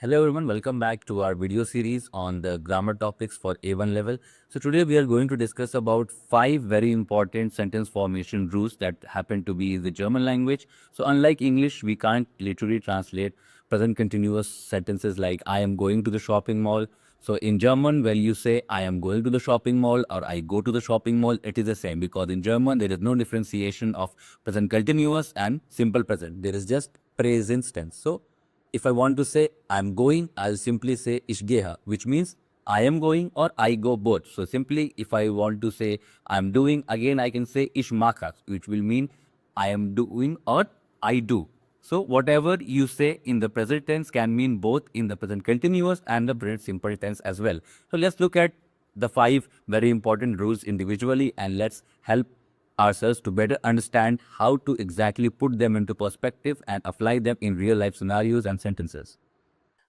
Hello everyone, welcome back to our video series on the grammar topics for A1 level. So today we are going to discuss about 5 very important sentence formation rules that happen to be the German language. So unlike English, we can't literally translate present continuous sentences like I am going to the shopping mall. So in German, when you say I am going to the shopping mall or I go to the shopping mall, it is the same because in German there is no differentiation of present continuous and simple present. There is just present tense. So if I want to say I'm going, I'll simply say ich gehe, which means I am going or I go both. So simply if I want to say I'm doing, again I can say ich mache, which will mean I am doing or I do. So whatever you say in the present tense can mean both in the present continuous and the present simple tense as well. So let's look at the 5 very important rules individually and let's help ourselves to better understand how to exactly put them into perspective and apply them in real life scenarios and sentences.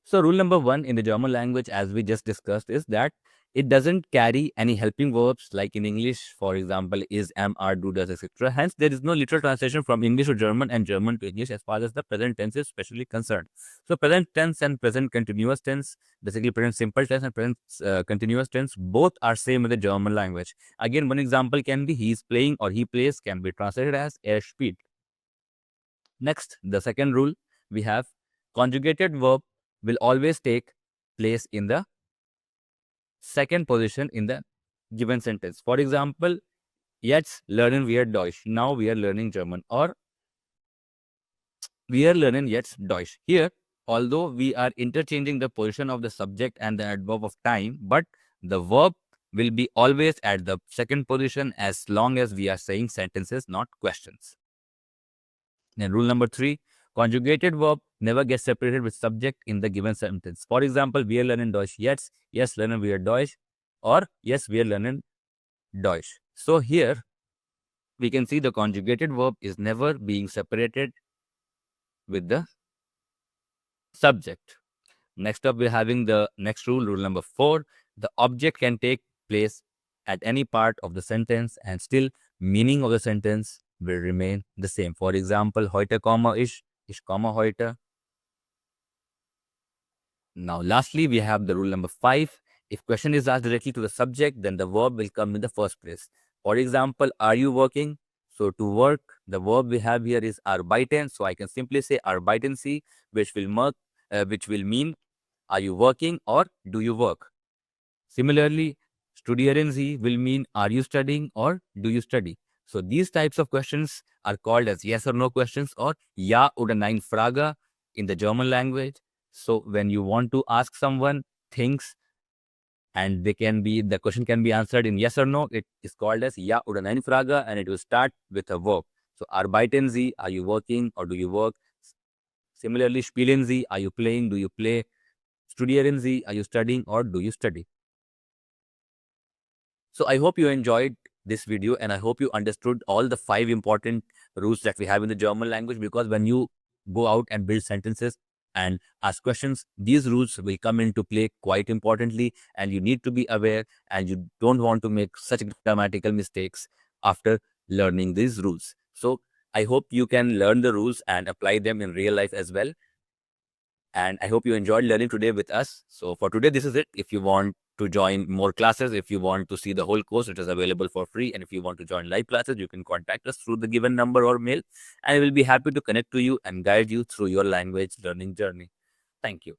So rule number 1 in the German language, as we just discussed, is that it doesn't carry any helping verbs like in English, for example, is, am, are, do, does, etc. Hence, there is no literal translation from English to German and German to English as far as the present tense is especially concerned. So present tense and present continuous tense, basically present simple tense and present continuous tense, both are same in the German language. Again, one example can be he is playing or he plays can be translated as er spielt. Next, the second rule we have conjugated verb will always take place in the second position in the given sentence. For example, jetzt lernen wir Deutsch. Now we are learning German, or we are learning jetzt Deutsch. Here, although we are interchanging the position of the subject and the adverb of time, but the verb will be always at the second position as long as we are saying sentences, not questions. Then rule number 3, conjugated verb never gets separated with subject in the given sentence. For example, wir lernen Deutsch jetzt, yes, lernen wir Deutsch, or yes, wir lernen Deutsch. So here, we can see the conjugated verb is never being separated with the subject. Next up, we're having the next rule, rule number 4. The object can take place at any part of the sentence and still meaning of the sentence will remain the same. For example, heute komme ich komme heute. Now, lastly, we have the rule number 5. If question is asked directly to the subject, then the verb will come in the first place. For example, are you working? So to work, the verb we have here is arbeiten. So I can simply say arbeiten Sie, which will mean are you working or do you work? Similarly, studieren Sie will mean are you studying or do you study? So these types of questions are called as yes or no questions or Ja oder Nein Frage in the German language. So when you want to ask someone things and the question can be answered in yes or no, it is called as Ja oder Nein Frage and it will start with a verb. So arbeiten Sie, are you working or do you work? Similarly, spielen Sie, are you playing, do you play? Studieren Sie, are you studying or do you study? So I hope you enjoyed this video and I hope you understood all the 5 important rules that we have in the German language, because when you go out and build sentences and ask questions, these rules will come into play quite importantly and you need to be aware and you don't want to make such grammatical mistakes after learning these rules. So I hope you can learn the rules and apply them in real life as well. And I hope you enjoyed learning today with us. So for today, this is it. If you want to join more classes, if you want to see the whole course, it is available for free. And if you want to join live classes, you can contact us through the given number or mail. And we will be happy to connect to you and guide you through your language learning journey. Thank you.